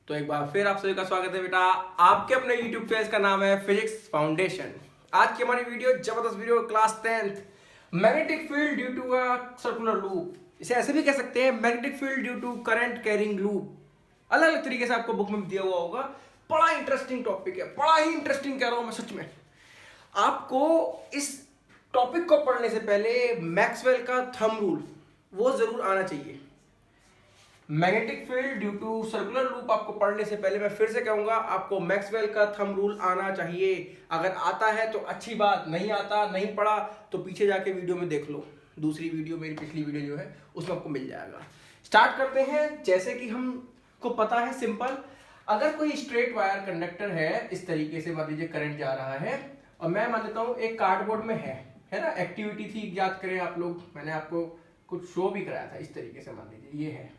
तो एक बार फिर आप सभी का स्वागत है बेटा आपके अपने यूट्यूब पेज का नाम है फिजिक्स फाउंडेशन। आज की हमारी वीडियो जबरदस्त video class 10th magnetic field due to a circular loop. इसे ऐसे भी कह सकते हैं magnetic field due to current carrying loop. अलग अलग तरीके से आपको बुक में दिया हुआ होगा। बड़ा इंटरेस्टिंग टॉपिक है, बड़ा ही इंटरेस्टिंग कह रहा हूं मैं सच में। आपको इस टॉपिक को पढ़ने से पहले मैक्सवेल का थंब रूल वो जरूर आना चाहिए। Magnetic field due to circular loop आपको पढ़ने से पहले मैं फिर से कहूंगा आपको मैक्सवेल का थंब रूल आना चाहिए। अगर आता है तो अच्छी बात, नहीं आता नहीं पढ़ा तो पीछे जाके वीडियो में देख लो। दूसरी वीडियो मेरी पिछली वीडियो जो है उसमें आपको मिल जाएगा। स्टार्ट करते हैं। जैसे कि हमको पता है सिंपल, अगर कोई स्ट्रेट वायर कंडक्टर है इस तरीके से मान लीजिए करंट जा रहा है और मैं मान लेता हूँ एक कार्डबोर्ड में है ना, एक्टिविटी थी याद करें आप लोग, मैंने आपको कुछ शो भी कराया था। इस तरीके से मान लीजिए ये है,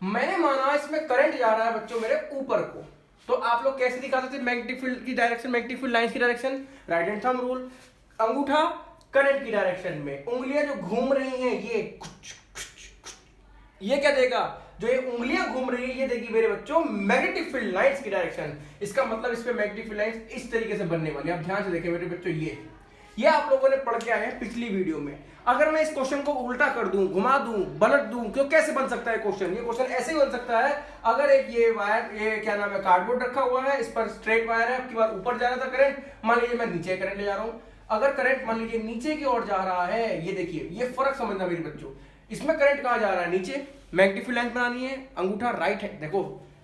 मैंने माना इसमें करंट जा रहा है बच्चों मेरे ऊपर को, तो आप लोग कैसे दिखाते थे मैग्नेटिक फील्ड की डायरेक्शन, मैग्नेटिक फील्ड लाइंस की direction, right hand thumb rule, अंगूठा करंट की डायरेक्शन में, उंगलियां जो घूम रही हैं ये क्या देगा, जो ये उंगलियां घूम रही है ये देगी मेरे बच्चों मैग्नेटिक फील्ड लाइंस की डायरेक्शन। इसका मतलब इस पे मैग्नेटिक फील्ड लाइंस इस तरीके से बनने वाली है। आप ध्यान से देखें मेरे बच्चों, ये आप लोगों ने पढ़ के आए हैं पिछली वीडियो में। अगर मैं इस क्वेश्चन को उल्टा कर दूं, घुमा दूं, पलट दूं, क्यों कैसे बन सकता है क्वेश्चन? ये क्वेश्चन ऐसे ही बन सकता है। अगर एक ये वायर, ये क्या नाम है, कार्डबोर्ड रखा हुआ है, इस पर स्ट्रेट वायर है, आपकी बार ऊपर जा रहा था करंट, मान लीजिए मैं नीचे करंट ले जा रहा हूं। अगर करंट मान लीजिए नीचे की ओर जा रहा है, ये देखिए ये फर्क समझना मेरे बच्चों, इसमें करंट कहां जा रहा है, नीचे। मैग्नेटिक फील्ड लाइन बनानी है, अंगूठा राइट है, देखो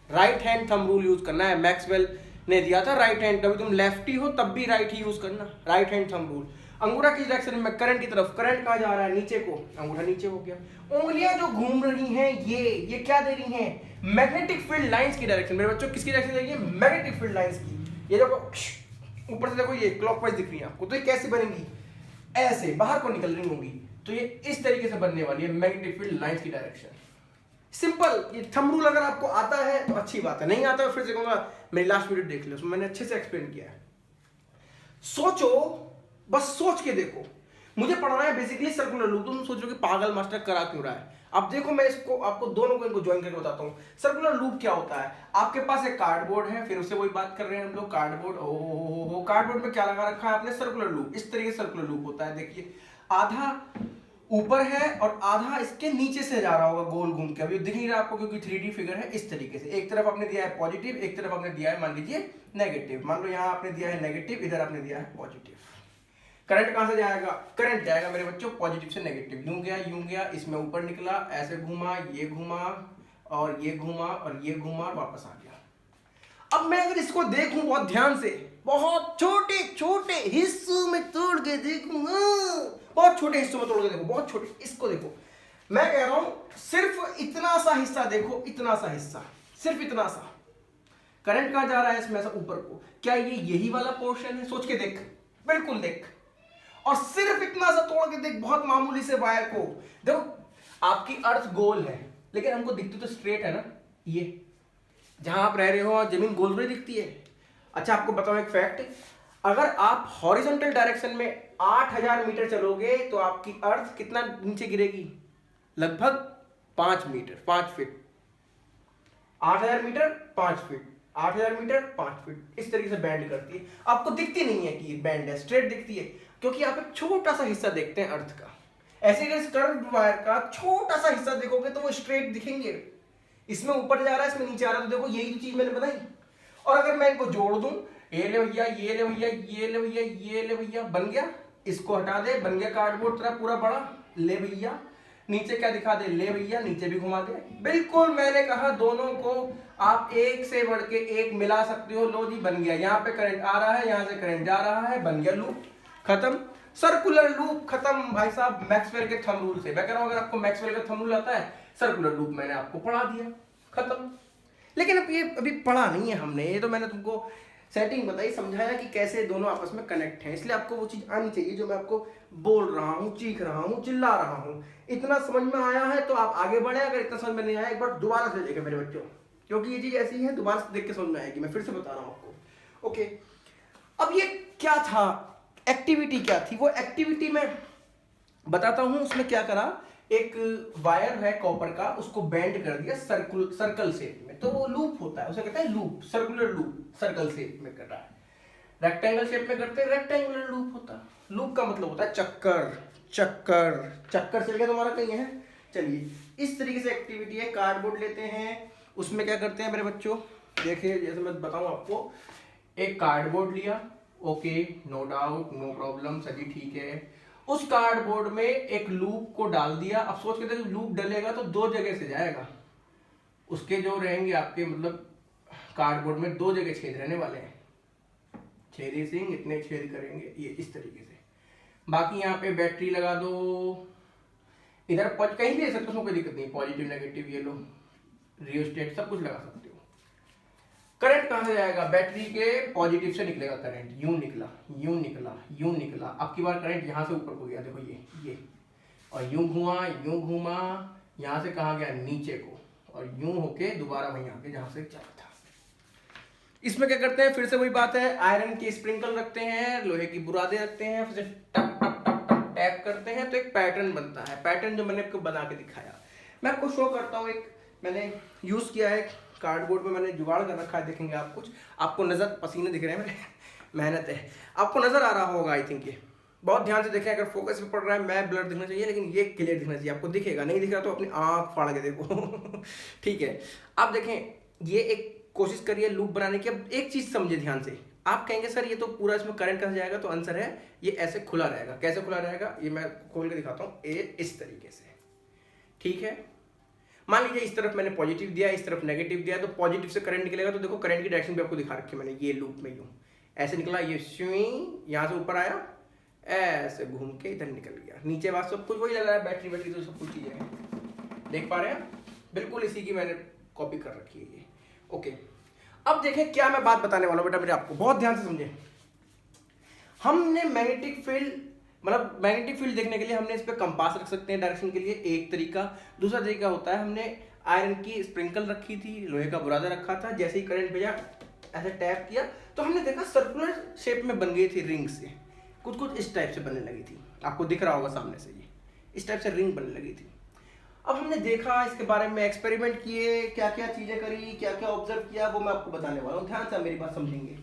right hand thumb rule use करना है। मैक्सवेल ने दिया था राइट हैंड, कभी तुम लेफ्टी हो तब भी राइट ही यूज करना, राइट हैंड थंब रूल। अंगूठा की डायरेक्शन में करंट की तरफ, करंट कहां जा रहा है, नीचे को, अंगूठा नीचे हो गया। उंगलियां जो घूम रही हैं ये क्या दे रही हैं, मैग्नेटिक फील्ड लाइंस की डायरेक्शन। मेरे बच्चों किसकी डायरेक्शन दे रही है, मैग्नेटिक फील्ड लाइंस की। ये देखो ऊपर से देखो ये क्लॉकवाइज दिख रही है आपको, तो ये कैसे बनेंगी, ऐसे बाहर को निकल रही होंगी, तो ये इस तरीके से बनने वाली है मैग्नेटिक फील्ड लाइंस की डायरेक्शन। सिंपल। ये थंब रूल अगर आपको आता है तो अच्छी बात है, नहीं आता है फिर से कहूंगा मेरी लास्ट वीडियो देख लो, उसमें मैंने अच्छे से एक्सप्लेन किया है। सोचो, बस सोच के देखो। मुझे पढ़ाना है बेसिकली सर्कुलर लूप। तुम सोचो कि पागल मास्टर करा क्यों रहा है। अब देखो मैं इसको आपको दोनों को इनको ज्वाइन करके बताता हूँ। सर्कुलर लूप क्या होता है, आपके पास एक कार्डबोर्ड है, फिर उससे वही बात कर रहे हैं हम लोग, कार्डबोर्ड। ओ कार्डबोर्ड में क्या लगा रखा है आपने, सर्कुलर लूप। इस तरीके से सर्कुलर लूप होता है। देखिए आधा ऊपर है और आधा इसके नीचे से जा रहा होगा गोल घूम के। अभी दिख नहीं रहा आपको क्योंकि 3D फिगर है। इस तरीके से एक तरफ आपने दिया है पॉजिटिव, एक तरफ आपने दिया है मान लीजिए नेगेटिव। मान लो यहाँ आपने दिया है नेगेटिव, इधर आपने दिया है पॉजिटिव। करंट कहां से जाएगा, करंट जाएगा मेरे बच्चों पॉजिटिव से नेगेटिव, यूं गया, इसमें ऊपर निकला, ऐसे घूमा, ये घूमा और ये घूमा और ये घूमा और वापस आ गया। अब मैं अगर इसको देखूं बहुत ध्यान से, बहुत छोटे छोटे हिस्सों में तोड़ के देखूंगा, बहुत छोटे हिस्सों में तोड़ के देखो, बहुत छोटे, इसको देखो। मैं कह रहा हूं सिर्फ इतना सा हिस्सा देखो, इतना सा हिस्सा, सिर्फ इतना सा। करंट कहां जा रहा है इसमें, ऐसा ऊपर को। क्या ये यही वाला पोर्शन है, सोच के देख, बिल्कुल देख। और सिर्फ इतना सा तोड़ के देख, बहुत मामूली से वायर को देखो। आपकी अर्थ गोल है लेकिन हमको दिखती तो स्ट्रेट है ना, ये जहां आप रह रहे हो जमीन गोल थोड़ी दिखती है। अच्छा आपको बताओ एक फैक्ट, अगर आप हॉरिजॉन्टल डायरेक्शन में 8000 मीटर चलोगे तो आपकी अर्थ कितना नीचे गिरेगी, लगभग 5 metre, 5 feet. 8000 metre 5 feet, 8000 metre 5 feet, इस तरीके से बैंड करती है। आपको दिखती नहीं है कि ये बैंड है, स्ट्रेट दिखती है क्योंकि आप एक छोटा सा हिस्सा देखते हैं अर्थ का। ऐसे अगर इस कर्व वायर का छोटा सा हिस्सा देखोगे तो वो स्ट्रेट दिखेंगे। इसमें ऊपर जा रहा है, इसमें नीचे आ रहा है, तो देखो यही चीज मैंने बताई। और अगर मैं इनको जोड़ दूं, ये ले भैया, ये ले भैया, ये ले भैया, ये ले भैया, बन गया। इसको हटा दे, बन गया कार्डबोर्ड तेरा पूरा बड़ा, ले भैया। नीचे क्या दिखा दे, ले भैया, नीचे भी घुमा दे। बिल्कुल मैंने कहा दोनों को आप एक से बढ़ के एक मिला सकते हो। लो जी बन गया, यहाँ पे करंट आ रहा है, यहाँ से करंट जा रहा है, बन गया लूप खत्म, सर्कुलर लूप खत्म भाई साहब, मैक्सवेल के थंब रूल से। मैं कह रहा हूं अगर आपको मैक्सवेल का थंब रूल आता है, सर्कुलर लूप मैंने आपको पढ़ा दिया, खत्म। लेकिन अब ये अभी पढ़ा नहीं है हमने, ये तो मैंने तुमको सेटिंग बताई, समझाया कि कैसे दोनों आपस में कनेक्ट हैं। इसलिए आपको वो चीज आनी चाहिए जो मैं आपको बोल रहा हूँ, चीख रहा हूँ, चिल्ला रहा हूँ। इतना समझ में आया है तो आप आगे बढ़े, अगर इतना समझ में नहीं आया एक बार दोबारा से देखें मेरे बच्चों, क्योंकि ये चीज ऐसी है दोबारा से देख के समझ में आएगी। मैं फिर से बता रहा हूँ आपको। ओके, अब ये क्या था, एक्टिविटी क्या थी, वो एक्टिविटी मैं बताता हूं। उसमें क्या करा, एक वायर है कॉपर का, उसको बेंड कर दिया सर्कल शेप में, तो वो लूप होता है। होता है उसे कहते हैं loop, circular loop, circle shape में कर रहा है। रेक्टेंगल शेप में करते हैं रेक्टेंगुलर लूप होता है। लूप का मतलब होता है चक्कर, चक्कर, चक्कर चल गया तुम्हारा कहीं है। चलिए इस तरीके से एक्टिविटी है। कार्डबोर्ड लेते हैं, उसमें क्या करते हैं मेरे बच्चों, देखिए जैसे मैं बताऊं आपको, एक कार्डबोर्ड लिया, okay no doubt no problem, सभी ठीक है। उस कार्डबोर्ड में एक लूप को डाल दिया। अब सोच के देखो लूप डलेगा तो दो जगह से जाएगा, उसके जो रहेंगे आपके मतलब कार्डबोर्ड में दो जगह छेद रहने वाले हैं, छेदी सिंह इतने छेद करेंगे ये इस तरीके से। बाकी यहाँ पे बैटरी लगा दो, इधर कहीं भी दे सकते हो, उसमें कोई दिक्कत नहीं, पॉजिटिव नेगेटिव ये लो रियोस्टेट सब कुछ लगा सकते हो। करंट कहां से जाएगा, बैटरी के पॉजिटिव से निकलेगा करंट, यूं निकला यूं निकला यूं निकला। अब की बार करंट यहां से ऊपर को गया, देखो ये और यूं घूमा, यहां से कहा गया नीचे को, और यूं होके दोबारा वहीं आके जहां से चला था। इसमें क्या करते हैं, फिर से वही बात है, आयरन के स्प्रिंकल रखते हैं, लोहे की बुरादे रखते हैं, फिर से टप टप टप टप टैप करते हैं तो एक पैटर्न बनता है। पैटर्न जो मैंने आपको बना के दिखाया, मैं आपको शो करता हूँ। एक मैंने यूज किया है कार्डबोर्ड में, मैंने जुगाड़ कर रखा है, देखेंगे आप कुछ, आपको नजर पसीने दिख रहे हैं मेरे, मेहनत है, आपको नजर आ रहा होगा आई थिंक। ये बहुत ध्यान से देखें, अगर फोकस पे पड़ रहा है मैं ब्लर दिखना चाहिए, लेकिन ये क्लियर दिखना चाहिए आपको। दिखेगा नहीं दिख रहा तो अपनी आंख फाड़ के देखो ठीक है। आप देखें, ये एक कोशिश करिए लूप बनाने की। अब एक चीज समझे ध्यान से, आप कहेंगे सर ये तो पूरा इसमें करंट कहां जाएगा, तो आंसर है ये ऐसे खुला रहेगा। कैसे खुला रहेगा, ये मैं खोल के दिखाता हूँ, इस तरीके से, ठीक है। मान लीजिए इस तरफ मैंने पॉजिटिव दिया, इस तरफ नेगेटिव दिया, तो पॉजिटिव से करंट निकलेगा, तो देखो करंट की डायरेक्शन भी आपको दिखा रखी है मैंने, ये लूप में यूं ऐसे निकला, ये स्विंग यहाँ से ऊपर आया, ऐसे घूम के इधर निकल गया नीचे। बात सब कुछ वही लग रहा है, बैटरी बैटरी तो सब कुछ चीजें हैं, देख पा रहे हैं, बिल्कुल इसी की मैंने कॉपी कर रखी है ये, ओके। अब देखें क्या मैं बात बताने वाला हूं बेटा, मेरे आपको बहुत ध्यान से समझे। हमने मैग्नेटिक फील्ड, मतलब मैग्नेटिक फील्ड देखने के लिए हमने इस पे कंपास रख सकते हैं डायरेक्शन के लिए, एक तरीका। दूसरा तरीका होता है, हमने आयरन की स्प्रिंकल रखी थी, लोहे का बुरादा रखा था, जैसे ही करंट भेजा ऐसे टैप किया तो हमने देखा सर्कुलर शेप में बन गई थी रिंग से, कुछ कुछ इस टाइप से बनने लगी थी, आपको दिख रहा होगा सामने से, ये इस टाइप से रिंग बनने लगी थी। अब हमने देखा इसके बारे में, एक्सपेरिमेंट किए, क्या क्या चीजें करी, क्या क्या ऑब्जर्व किया, वो मैं आपको बताने वाला हूँ, ध्यान से मेरी बात समझेंगे।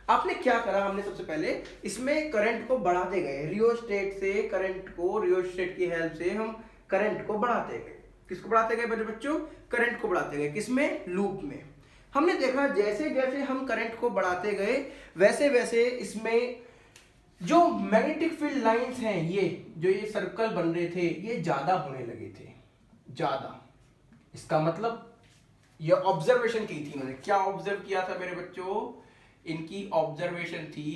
आपने क्या करा, हमने सबसे पहले इसमें करंट को बढ़ाते गए, रियोस्टेट से करंट को, रियोस्टेट की हेल्प से हम करंट को बढ़ाते गए। किसको बढ़ाते गए मेरे बच्चों, करंट को बढ़ाते गए, किसमें, लूप में। हमने देखा जैसे जैसे हम करंट को बढ़ाते गए वैसे वैसे इसमें जो मैग्नेटिक फील्ड लाइंस हैं, ये जो ये सर्कल बन रहे थे, ये ज्यादा होने लगे थे, ज्यादा। इसका मतलब ये ऑब्जर्वेशन की थी उन्होंने, क्या ऑब्जर्व किया था मेरे बच्चों, इनकी ऑब्जर्वेशन थी,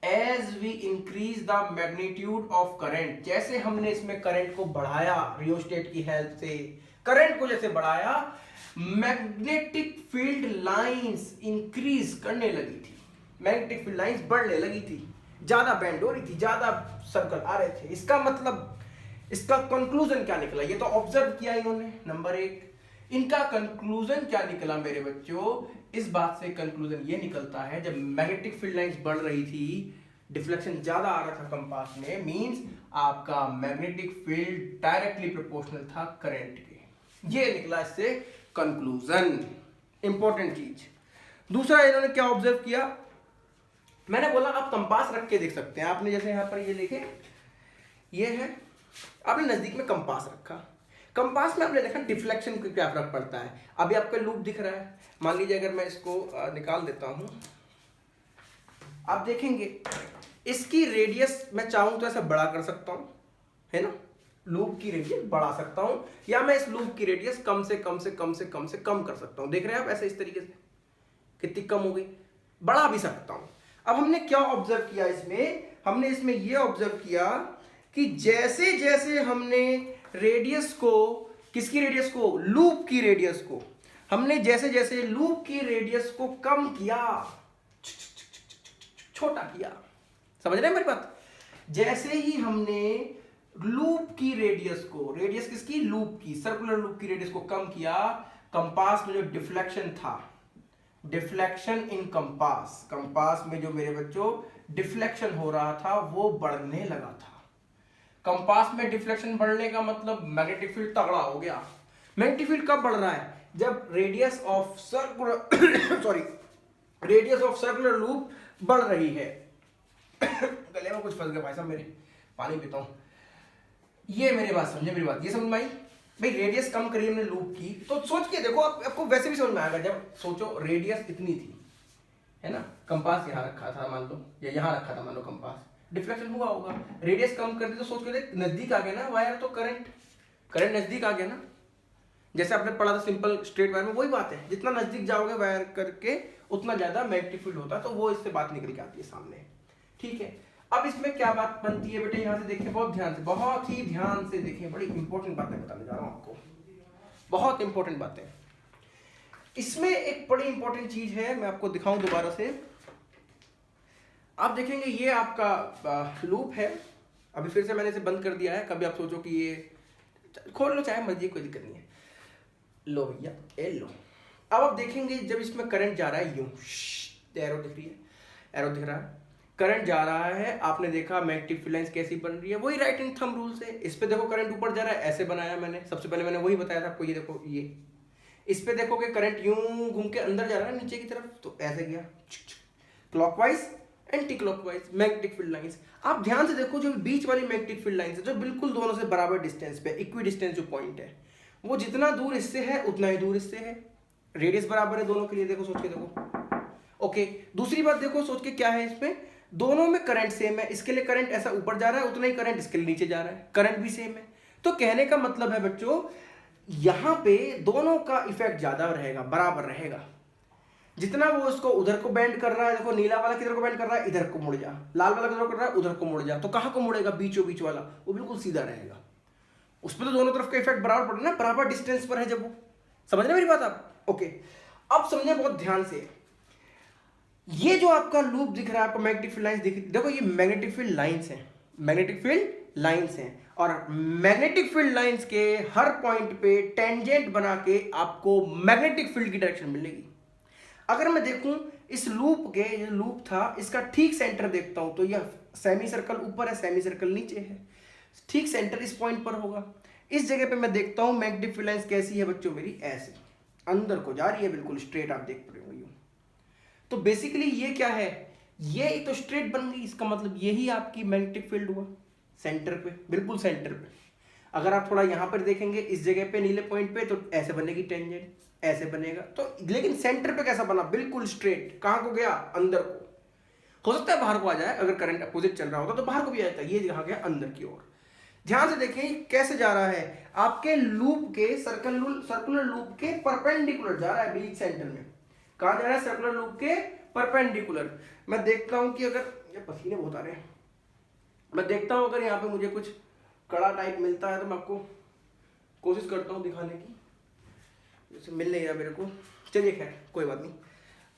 as we increase the magnitude of current, जैसे हमने इसमें करंट को बढ़ाया रियोस्टेट की हेल्प से, करंट को जैसे बढ़ाया, मैग्नेटिक फील्ड लाइंस इंक्रीज करने लगी थी, मैग्नेटिक फील्ड लाइंस बढ़ने लगी थी, ज्यादा बैंड हो रही थी, ज्यादा सर्कल आ रहे थे। इसका मतलब, इसका कंक्लूजन क्या निकला, ये तो ऑब्जर्व किया इन्होंने, नंबर एक। इनका कंक्लूजन क्या निकला मेरे बच्चों, इस बात से कंक्लूजन ये निकलता है, जब मैग्नेटिक फील्ड लाइंस बढ़ रही थी, डिफ्लेक्शन ज्यादा आ रहा था कंपास में, मींस आपका मैग्नेटिक फील्ड डायरेक्टली प्रोपोर्शनल था करंट के, ये निकला इससे कंक्लूजन, इंपॉर्टेंट चीज। दूसरा इन्होंने क्या ऑब्जर्व किया, मैंने बोला आप कंपास रख के देख सकते हैं, आपने जैसे यहां पर ये लिखे, ये है, आपने नजदीक में कंपास रखा, कंपास में आपने देखा डिफ्लेक्शन का क्या फर्क पड़ता है। अभी आपका लूप दिख रहा है, मान लीजिए अगर मैं इसको निकाल देता हूं, आप देखेंगे इसकी रेडियस मैं चाहूं तो ऐसा बड़ा कर सकता हूं, है ना, लूप की रेडियस बढ़ा सकता हूं, या मैं इस लूप की रेडियस कम से कम से कम से कम से कम कर सकता हूं। देख रहे हैं आप ऐसे, इस तरीके से कितनी कम हो गई, बढ़ा भी सकता हूं। अब हमने क्या ऑब्जर्व किया इसमें, हमने इसमें यह ऑब्जर्व किया कि जैसे जैसे हमने रेडियस को, किसकी रेडियस को, लूप की रेडियस को, हमने जैसे जैसे लूप की रेडियस को कम किया, छोटा किया, समझ रहे हैं मेरी बात, जैसे ही हमने लूप की रेडियस को, रेडियस किसकी, लूप की, सर्कुलर लूप की रेडियस को कम किया, कंपास में जो डिफ्लेक्शन था, डिफ्लेक्शन इन कंपास, कंपास में जो मेरे बच्चों डिफ्लेक्शन हो रहा था वो बढ़ने लगा था। कंपास में डिफ्लेक्शन बढ़ने का मतलब मैग्नेटिक फील्ड तगड़ा हो गया। मैग्नेटिक फील्ड कब बढ़ रहा है, जब radius of circular sorry radius of circular loop बढ़ रही है। गले में कुछ फंस गया भाई साहब मेरे, पानी पीता हूं। ये मेरी बात समझे, मेरी बात ये समझ में आई भाई। रेडियस कम करी हमने लूप की, तो सोच के देखो आपको वैसे भी समझ में आएगा। जब सोचो रेडियस इतनी थी, है ना, कंपास यहाँ रखा था मान लो, या यहाँ रखा था मान लो कंपास, डिफ्लेक्शन हुआ होगा। रेडियस कम कर दी तो सोच के देख, नजदीक आ गया ना वायर, तो करंट नजदीक आ गया ना। जैसे आपने पढ़ा था सिंपल स्ट्रेट वायर में, वही बात है, जितना नजदीक जाओगे वायर करके उतना ज्यादा मैग्नेटिक फील्ड होता है। तो वो इससे बात निकल के आती है सामने, ठीक है। अब इसमें क्या बात बनती है बेटे, यहाँ से देखिए, बहुत ध्यान से, बहुत ही ध्यान से देखिए, बड़ी इंपॉर्टेंट बातें बताने जा रहा हूँ आपको, बहुत इंपॉर्टेंट बातें। इसमें एक बड़ी इंपॉर्टेंट चीज है, मैं आपको दिखाऊं दोबारा से। आप देखेंगे ये आपका लूप है, अभी फिर से मैंने इसे बंद कर दिया है। कभी आप सोचो कि ये खोल लो, चाहे मर्जी, कोई दिक्कत नहीं है। लो भैया, ए लो। अब आप देखेंगे जब इसमें करंट जा रहा है, यूं एरो दिख रही है, एरो दिख रहा है, करंट जा रहा है। आपने देखा मैग्नेटिक फील्ड लाइंस कैसी बन रही है, वही राइट हैंड थंब रूल से। इस पे देखो करंट ऊपर जा रहा है, ऐसे बनाया मैंने, सबसे पहले मैंने वही बताया था आपको। ये देखो, ये इस पे देखो कि करंट यूं घूम के अंदर जा रहा है नीचे की तरफ, तो ऐसे गया clockwise, anti clockwise magnetic field lines. आप ध्यान से देखो, जो बीच वाली मैग्नेटिक फील्ड लाइंस है, जो बिल्कुल दोनों से बराबर डिस्टेंस पे, इक्वी डिस्टेंस जो पॉइंट है, वो जितना दूर इससे है उतना ही दूर इससे है। रेडियस बराबर है दोनों के लिए, देखो सोच के देखो। ओके, दूसरी बात देखो सोच के, क्या है इसमें, दोनों में करंट सेम है। इसके लिए करंट ऐसा ऊपर जा रहा है, उतना ही करंट इसके लिए नीचे जा रहा है, करंट भी सेम है। तो कहने का मतलब है बच्चों, यहां पे दोनों का इफेक्ट ज्यादा रहेगा, बराबर रहेगा। जितना वो इसको उधर को बेंड कर रहा है, देखो नीला वाला किधर को बेंड कर रहा है, इधर को मुड़ जा, लाल वाला किधर को कर रहा है, उधर को मुड़ जा, तो कहां को मुड़ेगा, बीचों बीच वाला, वो बिल्कुल सीधा रहेगा। उस पर तो दोनों तरफ का इफेक्ट बराबर पड़ रहा है ना, बराबर डिस्टेंस पर है जब वो। समझ रहे मेरी बात आप? ओके, अब समझे बहुत ध्यान से। ये जो आपका लूप दिख रहा है आपको, मैग्नेटिक फील्ड लाइंस दिख, देखो ये मैग्नेटिक फील्ड लाइंस हैं, मैग्नेटिक फील्ड लाइंस हैं, और मैग्नेटिक फील्ड लाइंस के हर पॉइंट पे टेंजेंट बना के आपको मैग्नेटिक फील्ड की डायरेक्शन मिलेगी। अगर मैं देखूं इस लूप के, ये लूप था, इसका ठीक सेंटर देखता हूं, तो यह सेमी सर्कल ऊपर है, सेमी सर्कल नीचे है, ठीक सेंटर इस पॉइंट पर होगा। इस जगह पे मैं देखता हूं मैग्नेटिक फील्ड लाइंस कैसी है बच्चों मेरी, ऐसी अंदर को जा रही है, बिल्कुल स्ट्रेट, आप देख रहे हो यूं। तो बेसिकली ये क्या है, ये एक तो स्ट्रेट बन गई, इसका मतलब यही आपकी मैग्नेटिक फील्ड हुआ, सेंटर पे, बिल्कुल सेंटर पे। अगर आप थोड़ा यहां पर देखेंगे इस जगह पे नीले पॉइंट पे, तो ऐसे बनेगी टेंजेंट, ऐसे बनेगा। तो लेकिन सेंटर पे कैसा बना, बिल्कुल स्ट्रेट। कहां को गया, अंदर को। हो सकता है बाहर को आ जाए, अगर करंट अपोजिट चल रहा होता तो बाहर को भी आ जाता है। ये कहां गया, अंदर की ओर। ध्यान से देखें कैसे जा रहा है, आपके लूप के सर्कुलर लूप के परपेंडिकुलर जा रहा है, बीच सेंटर में। कहां जा रहा है, सर्कुलर लूप के परपेंडिकुलर। मैं देखता हूं कि अगर, ये पसीने बहुत आ रहे हैं, मैं देखता हूं अगर यहाँ पे मुझे कुछ कड़ा टाइप मिलता है तो मैं आपको कोशिश करता हूं दिखाने की, जैसे मिल नहीं रहा मेरे को। चलिए खैर कोई बात नहीं।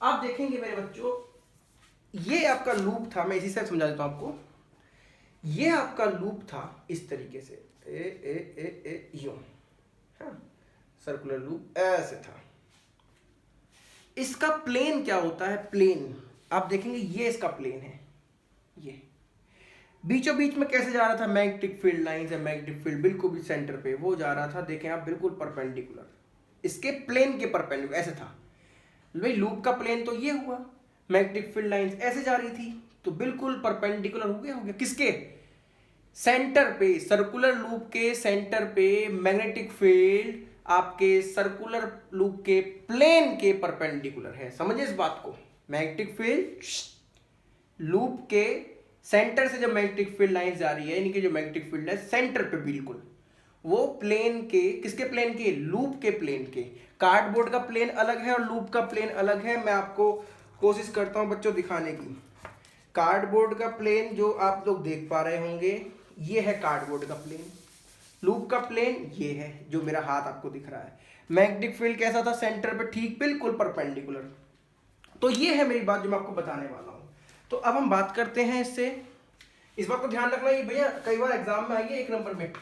आप देखेंगे मेरे बच्चों, ये आपका लूप था, मैं इसी से समझा देता हूं आपको। ये आपका लूप था इस तरीके से, यूं, हाँ, सर्कुलर लूप ऐसे था। इसका प्लेन क्या होता है, प्लेन आप देखेंगे, ये इसका प्लेन है। ये बीचों बीच में कैसे जा रहा था, मैग्नेटिक फील्ड लाइंस है, मैग्नेटिक फील्ड बिल्कुल भी सेंटर पे वो जा रहा था, देखें आप, बिल्कुल परपेंडिकुलर, इसके प्लेन के परपेंडिकुलर ऐसे था भाई। लूप का प्लेन तो ये हुआ, मैग्नेटिक फील्ड लाइंस ऐसे जा रही थी, तो बिल्कुल परपेंडिकुलर हो गया किसके, सेंटर पे, सर्कुलर लूप के सेंटर पे मैग्नेटिक फील्ड आपके सर्कुलर लूप के प्लेन के परपेंडिकुलर है। समझिए इस बात को, मैग्नेटिक फील्ड लूप के सेंटर से जब मैग्नेटिक फील्ड लाइन जा रही है, यानी कि जो मैग्नेटिक फील्ड है सेंटर पे बिल्कुल, वो प्लेन के, किसके प्लेन के, लूप के प्लेन के। कार्डबोर्ड का प्लेन अलग है और लूप का प्लेन अलग है। मैं आपको कोशिश करता हूं बच्चों दिखाने की। कार्डबोर्ड का प्लेन जो आप लोग देख पा रहे होंगे, ये है कार्डबोर्ड का प्लेन। लूप का प्लेन ये है जो मेरा हाथ आपको दिख रहा है। मैग्नेटिक फील्ड कैसा था, सेंटर पे ठीक बिल्कुल परपेंडिकुलर। तो ये है मेरी बात जो मैं आपको बताने वाला हूं। तो अब हम बात करते हैं इससे, इस बात को ध्यान रखना ये भैया, कई बार एग्जाम में आई है 1 नंबर में,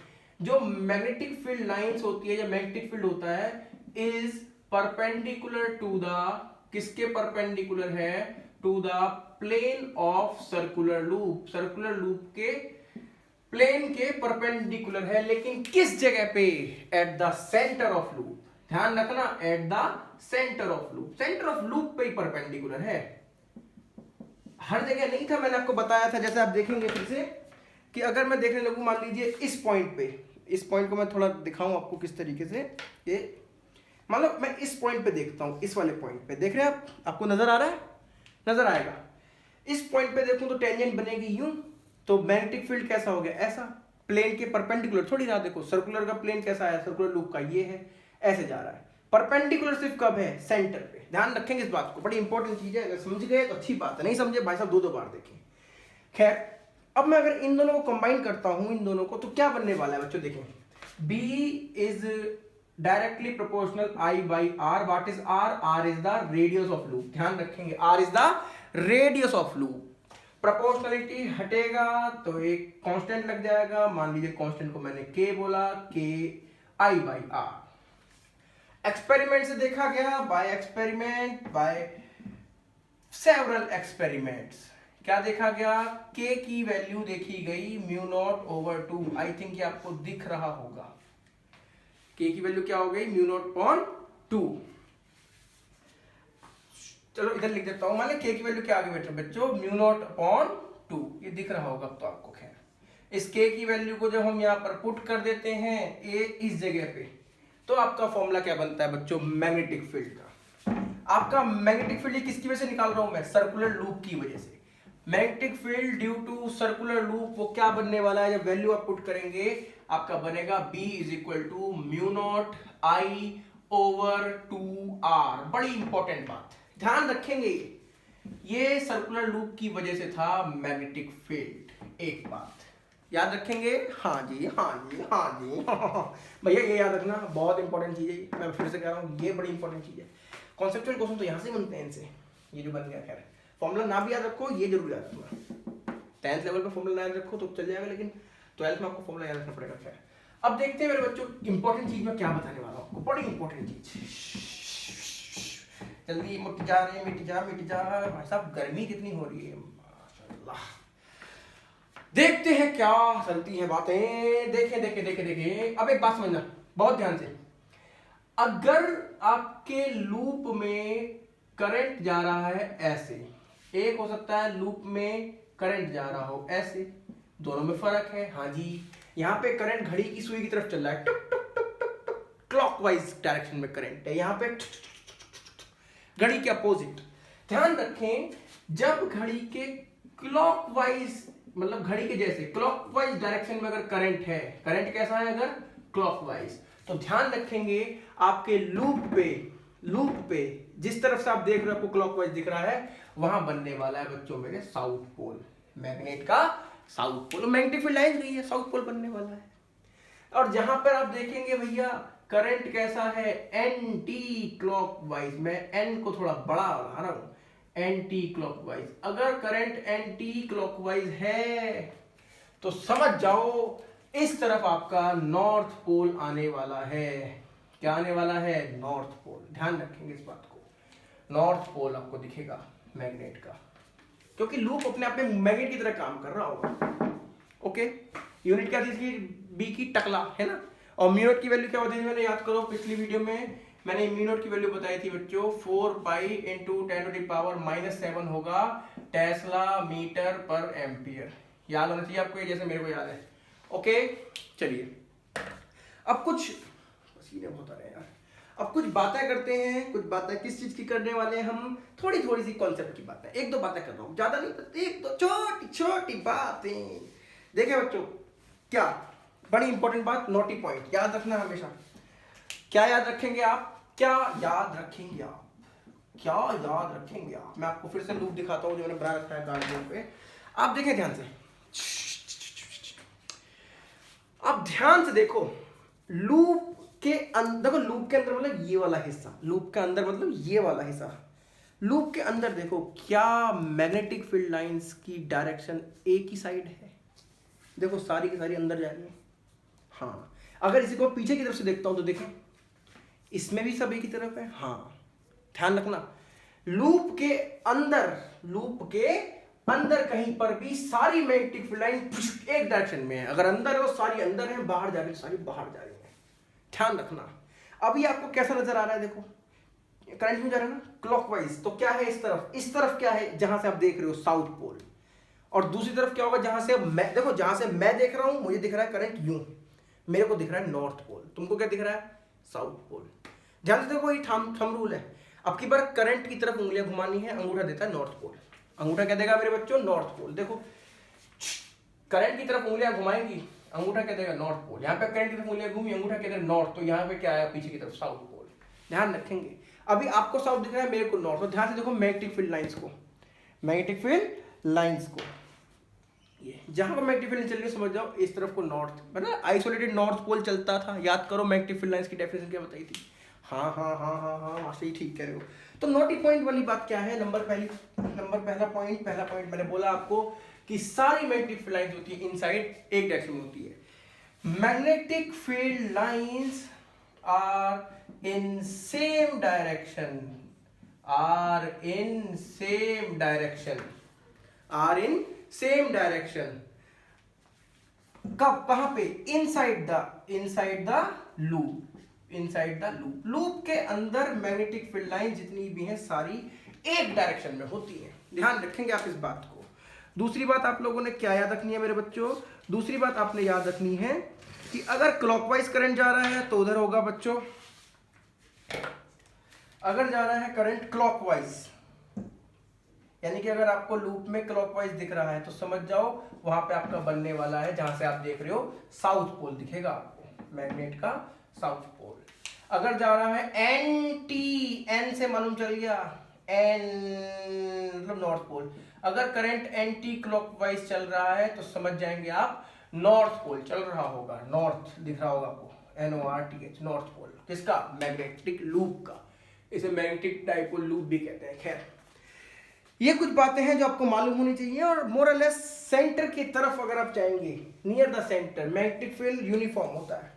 जो मैग्नेटिक फील्ड लाइंस होती है या मैग्नेटिक फील्ड होता है, इज परपेंडिकुलर टू द, किसके परपेंडिकुलर है, to the plane of circular loop, circular loop के प्लेन के परपेंडिकुलर है। लेकिन किस जगह पे, at the centre of loop. ध्यान रखना, at the centre of loop, centre of loop पे ही परपेंडिकुलर है, हर जगह नहीं था। मैंने आपको बताया था, जैसे आप देखेंगे फिर से कि अगर मैं देखने लगूं मान लीजिए इस पॉइंट पे, इस पॉइंट को मैं थोड़ा दिखाऊं आपको किस तरीके से, ये मतलब मैं इस पॉइंट पे देखता हूं, इस वाले पॉइंट पे देख रहे हैं आप, आपको नजर आ रहा है, नजर आएगा। इस पॉइंट पे देखूं तो टेंजेंट बनेगी यूं, तो मैग्नेटिक फील्ड कैसा हो गया, ऐसा, प्लेन के परपेंडिकुलर थोड़ी रहा। देखो सर्कुलर का प्लेन कैसा है, सर्कुलर लूप का ये है, ऐसे जा रहा है। परपेंडिकुलर सिर्फ कब है, सेंटर पे। ध्यान रखेंगे इस बात को, बड़ी इंपॉर्टेंट चीज है, अगर समझ गए तो अच्छी बात है, नहीं समझे भाई साहब दो बार देखें। खैर, अब मैं अगर इन दोनों को कंबाइन करता हूं, इन दोनों को, तो क्या बनने वाला है बच्चों, देखें, B is directly proportional I बाई R। What is R? R is the radius of loop. ध्यान रखेंगे, R is the radius of loop. Proportionality हटेगा तो एक कांस्टेंट लग जाएगा, मान लीजिए कांस्टेंट को मैंने K बोला, K I बाई R। एक्सपेरिमेंट से देखा गया, by experiment, by several experiments, क्या देखा गया, K की वैल्यू देखी गई μ0/2। आई थिंक ये आपको दिख रहा होगा, K की वैल्यू क्या हो गई, μ0/2। चलो इधर लिख देता हूं, मान K की वैल्यू क्या आ गई बच्चों, μ0/2, ये दिख रहा होगा तो आपको। खैर, इस K की वैल्यू को जब हम यहाँ पर पुट कर देते हैं A इस जगह पे, तो आपका फॉर्मूला क्या बनता है बच्चों, मैग्नेटिक फील्ड का। आपका मैग्नेटिक फील्ड किसकी वजह से निकाल रहा हूं मैं, सर्कुलर लूप की वजह से। Magnetic field due to circular loop, वो क्या बनने वाला है, जब वैल्यू आप पुट करेंगे आपका बनेगा B is equal to μ0I/2R। बड़ी इंपॉर्टेंट बात, ध्यान रखेंगे, ये सर्कुलर लूप की वजह से था मैग्नेटिक फील्ड। एक बात याद रखेंगे, हाँ जी हाँ जी हाँ जी भैया ये याद रखना, बहुत इंपॉर्टेंट चीज है, मैं फिर से कह रहा हूँ, ये बड़ी इंपॉर्टेंट चीज है। कॉन्सेप्चुअल क्वेश्चन तो यहाँ से बनते हैं इनसे, ये जो बन गया। खैर, फॉर्मूला ना भी याद रखो, ये जरूर याद रखना। 10th लेवल पे फॉर्मूला याद रखो तो चल जाएगा, लेकिन 12th में आपको फॉर्मूला याद रखना पड़ेगा। खैर, अब देखते हैं मेरे बच्चों, इंपॉर्टेंट चीज मैं क्या बताने वाला हूँ आपको, बड़ी इंपॉर्टेंट चीज। जल्दी मिट जा रहे, मिट जा भाई साहब, गर्मी कितनी हो रही है, माशाल्लाह। देखते हैं क्या चलती हैं बातें, देखें। अब एक बात समझना बहुत ध्यान से, अगर आपके लूप में करंट जा रहा है ऐसे, एक हो सकता है लूप में करंट जा रहा हो ऐसे, दोनों में फर्क है। हाँ जी, यहाँ पे करंट घड़ी की सुई की तरफ चल रहा है, टुक टुक टुक टुक टुक, क्लॉकवाइज डायरेक्शन में करंट है, यहाँ पे घड़ी के अपोजिट। ध्यान रखें, जब घड़ी के क्लॉकवाइज, मतलब घड़ी के जैसे क्लॉकवाइज डायरेक्शन में अगर करंट है, करंट कैसा है अगर क्लॉकवाइज, तो ध्यान रखेंगे आपके लूप पे जिस तरफ से आप देख रहे हो आपको क्लॉकवाइज दिख रहा है, वहां बनने वाला है बच्चों मेरे साउथ पोल, मैग्नेट का south pole. Magnetic field line गई है, साउथ पोल बनने वाला है। और जहां पर आप देखेंगे भैया करंट कैसा है, एंटी क्लॉकवाइज, मैं एन को थोड़ा बड़ा बना रहा हूं, एंटी क्लॉकवाइज। अगर करंट एंटी क्लॉकवाइज है तो समझ जाओ इस तरफ आपका नॉर्थ पोल आने वाला है। क्या आने वाला है, नॉर्थ पोल। ध्यान रखेंगे इस बात को, नॉर्थ पोल आपको दिखेगा मैग्नेट का, क्योंकि लूप अपने आप में मैग्नेट की तरह काम कर रहा होगा। ओके, यूनिट क्या थी इसकी, बी की टकला है ना। और म्यू नॉट की वैल्यू क्या होती है, मैंने याद करो पिछली वीडियो में मैंने म्यू नॉट की वैल्यू बताई थी बच्चों, 4 पाई इंटू 10⁻⁻7 होगा टेस्ला मीटर पर एम्पियर। याद होना चाहिए आपको ये, जैसे मेरे को याद है। ओके, चलिए अब कुछ पसीने बहुत आ रहे हैं यार, अब कुछ बातें करते हैं। कुछ बातें किस चीज की करने वाले हैं हम, थोड़ी सी कॉन्सेप्ट की बातें, एक दो बातें कर रहा हूँ, ज्यादा नहीं, एक दो छोटी बातें। देखिए बच्चों, क्या बड़ी इंपॉर्टेंट बात, नोटी पॉइंट याद रखना हमेशा। क्या याद रखेंगे आप, क्या याद रखेंगे आप, मैं आपको फिर से लूप दिखाता हूं जो मैंने बना रखा है गार्डन पे। आप देखें ध्यान से, आप ध्यान से देखो, लूप के अंदर, देखो लूप के अंदर मतलब ये वाला हिस्सा, लूप के अंदर मतलब ये वाला हिस्सा, लूप के अंदर देखो क्या मैग्नेटिक फील्ड लाइंस की डायरेक्शन एक ही साइड है। देखो सारी की सारी अंदर जा रही है। हाँ, अगर इसी को पीछे की तरफ से देखता हूं तो देखें इसमें भी सब एक ही तरफ है। हाँ, ध्यान रखना, लूप के अंदर कहीं पर भी सारी मैग्नेटिक फील्ड लाइन एक डायरेक्शन में है। अगर अंदर है वो सारी अंदर है, बाहर जा रही है सारी बाहर जा रही है। ध्यान रखना, अभी आपको कैसा नजर आ रहा है, देखो करंट में जा रहा है ना क्लॉकवाइज, तो क्या है इस तरफ क्या है जहां से आप देख रहे हो साउथ पोल, और दूसरी तरफ क्या होगा जहां से मैं देखो, जहां से मैं देख रहा हूं मुझे दिख रहा है करंट यूं, मेरे को दिख रहा है नॉर्थ पोल, तुमको क्या दिख रहा है साउथ पोल। ध्यान से देखो, ये थंब रूल है। अब की बार करंट की तरफ उंगलियां घुमानी है, अंगूठा देता है नॉर्थ पोल, अंगूठा क्या देगा मेरे बच्चों नॉर्थ पोल। देखो करंट की तरफ उंगलियां घुमाएंगी, अंगूठा क्या देगा नॉर्थ पोल। यहाँ पे करंट की तरफ उंगलियां घूमी, अंगूठा क्या देगा नॉर्थ, तो यहाँ पे क्या आया पीछे की तरफ साउथ पोल। ध्यान रखेंगे। अभी आपको साउथ दिख रहा है, मेरे को नॉर्थ, तो ध्यान से देखो मैग्नेटिक फील्ड लाइंस को, मैग्नेटिक फील्ड लाइंस को, ये जहां पर मैग्नेटिक फील्ड चल रही है समझ जाओ इस तरफ को नॉर्थ, मतलब आइसोलेटेड नॉर्थ पोल चलता था। याद करो मैग्नेटिक फील्ड लाइंस की डेफिनेशन क्या बताई थी। हाँ हाँ हाँ हाँ हाँ सही ठीक कह रहे हो। तो नोटी पॉइंट वाली बात क्या है, पहला पॉइंट मैंने बोला आपको कि सारी मैग्नेटिक फील्ड लाइंस होती है इनसाइड एक डायरेक्शन में होती है। Magnetic field lines are in same direction, are in same direction, are in same direction. कब कहां पे, inside the loop, inside the loop, loop के अंदर मैग्नेटिक फील्ड लाइन जितनी भी हैं सारी एक डायरेक्शन में होती हैं। ध्यान रखेंगे आप इस बात को। दूसरी बात आप लोगों ने क्या याद रखनी है मेरे बच्चों, दूसरी बात आपने याद रखनी है कि अगर क्लॉकवाइज करंट जा रहा है तो उधर होगा बच्चों, अगर जा रहा है करंट क्लॉकवाइज, यानी कि अगर आपको लूप में क्लॉकवाइज दिख रहा है तो समझ जाओ वहां पे आपका बनने वाला है, जहां से आप देख रहे हो साउथ पोल दिखेगा आपको, मैग्नेट का साउथ पोल। अगर जा रहा है एंटी, एन से मालूम चल गया, एन मतलब नॉर्थ पोल। अगर करंट एंटी क्लॉकवाइज चल रहा है तो समझ जाएंगे आप नॉर्थ पोल चल रहा होगा, नॉर्थ दिख रहा होगा आपको, NORTH, नॉर्थ पोल। किसका, मैग्नेटिक लूप का। इसे मैग्नेटिक डाइपोल लूप भी कहते हैं। खैर ये कुछ बातें हैं जो आपको मालूम होनी चाहिए। और मोर और लेस सेंटर की तरफ अगर आप जाएंगे, near the centre magnetic field uniform होता है,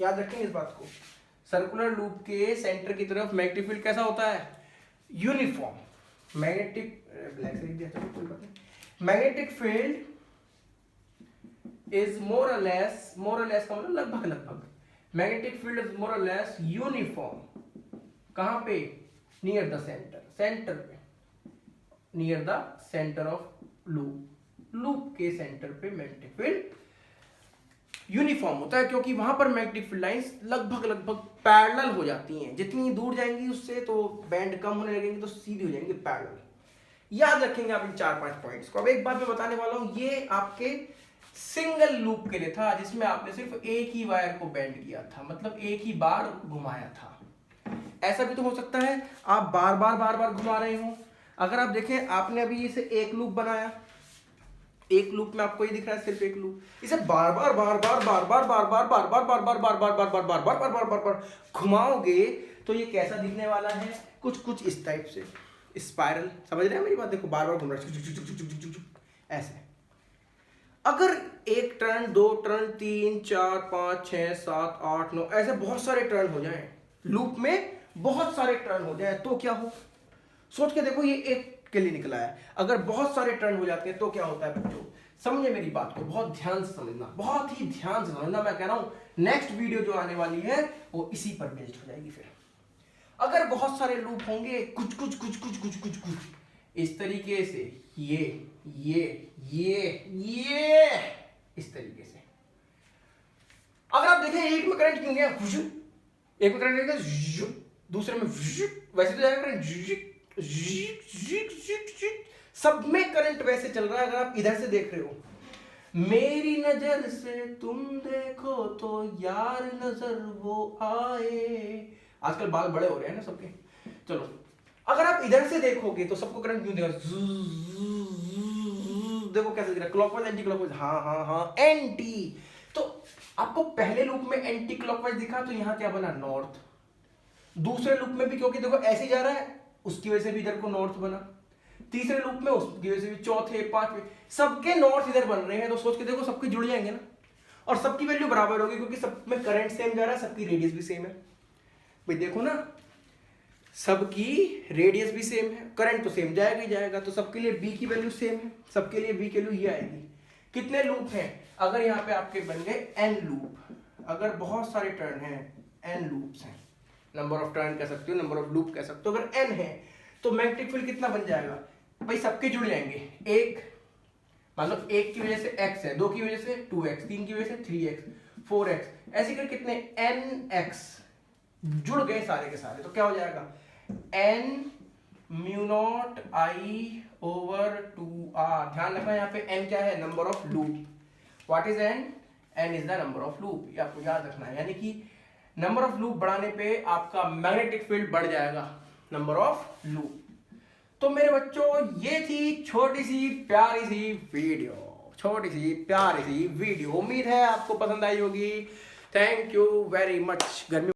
याद रखेंगे इस बात को। सर्कुलर लूप के सेंटर की तरफ मैग्नेटिक फील्ड कैसा होता है, uniform. Magnetic field is more और लेस का मतलब लगभग, मैग्नेटिक फील्ड इज मोर और लेस यूनिफॉर्म। कहां पे, नियर द सेंटर, सेंटर पे, near the centre of loop, loop के सेंटर पे मैग्नेटिक फील्ड यूनिफॉर्म होता है, क्योंकि वहां पर मैग्नेटिक फील्ड लाइंस लगभग पैरेलल हो जाती हैं। जितनी दूर जाएंगी उससे तो बैंड कम होने लगेंगे, तो सीधी हो जाएंगे पैरेलल। याद रखेंगे आप इन 4-5 पॉइंट्स को। अब एक बात मैं बताने वाला हूं, ये आपके सिंगल लूप के लिए था जिसमें आपने सिर्फ एक ही वायर को बेंड किया था, मतलब एक ही बार घुमाया था। ऐसा भी तो हो सकता है आप बार बार घुमा रहे हो। अगर आप देखें, आपने अभी इसे एक लूप बनाया, एक लूप में आपको ये दिख रहा है सिर्फ एक लूप, इसे बार बार घुमाओगे तो ये कैसा दिखने वाला है, कुछ इस टाइप से, स्पाइरल। समझ रहे हैं मेरी बात, देखो बार बार घूम रहा है ऐसे। अगर एक टर्न, 2 टर्न, 3, 4, 5, 6, 7, 8, 9 ऐसे बहुत सारे टर्न हो जाएं, लूप में बहुत सारे टर्न हो जाए तो क्या हो, सोच के देखो। ये एक के लिए निकला है, अगर बहुत सारे टर्न हो जाते हैं तो क्या होता है बच्चों, समझे मेरी बात को, बहुत ध्यान से समझना, बहुत ही ध्यान से समझना। मैं कह रहा हूं नेक्स्ट वीडियो जो आने वाली है वो इसी पर बेस्ड हो जाएगी। फिर अगर बहुत सारे लूप होंगे, कुछ इस तरीके से, ये इस तरीके से। अगर आप देखें एक में करंट क्यों गया, एक में करंट गया, दूसरे में वैसे तो जाएगा करंट, सब में करंट वैसे चल रहा है। अगर आप इधर से देख रहे हो, मेरी नजर से तुम देखो तो यार नजर वो आए। आजकल बाल बड़े हो रहे हैं ना सबके। चलो अगर आप इधर से देखोगे तो सबको करंट क्यों देगा, देखो कैसे दिख रहा है, क्लॉकवाइज एंटी क्लॉकवाइज, हाँ एंटी। तो आपको पहले लूप में एंटी क्लॉकवाइज दिखा तो यहां क्या बना, नॉर्थ। दूसरे लूप में भी क्योंकि देखो ऐसे जा रहा है उसकी वजह से भी इधर को नॉर्थ बना। तीसरे लूप में उसकी वजह से भी, चौथे, पांचवे, सबके नॉर्थ इधर बन रहे हैं। तो सोच के देखो सबके जुड़ जाएंगे ना, और सबकी वैल्यू बराबर होगी क्योंकि सब में करंट सेम जा रहा है, सबकी रेडियस भी सेम है। भाई देखो ना, सबकी रेडियस भी सेम है, करंट तो सेम जाएगा ही जाएगा, तो सबके लिए बी की वैल्यू सेम है, सबके लिए बी की वैल्यू ये आएगी। कितने लूप हैं, अगर यहाँ पे आपके बन गए n लूप, अगर बहुत सारे टर्न हैं, n लूप्स हैं, नंबर ऑफ टर्न कह सकते हो, नंबर ऑफ लूप कह सकते हो। अगर n है तो मैग्नेटिक फील्ड कितना बन जाएगा भाई, सबके जुड़ जाएंगे। एक मान लो एक की वजह से x है, 2 की वजह से 2x, 3 की वजह से 3x, 4x, ऐसे कर कितने nx जुड़ गए सारे के सारे, तो क्या हो जाएगा n mu not I over 2r। ध्यान रखना यहाँ पे n क्या है, number of loop. What is n? n is the number of loop, ये आपको याद रखना है। यानी कि नंबर ऑफ लूप बढ़ाने पे आपका मैग्नेटिक फील्ड बढ़ जाएगा, नंबर ऑफ लूप। तो मेरे बच्चों ये थी छोटी सी प्यारी सी वीडियो, छोटी सी प्यारी सी वीडियो। उम्मीद है आपको पसंद आई होगी। Thank you very much. गर्मी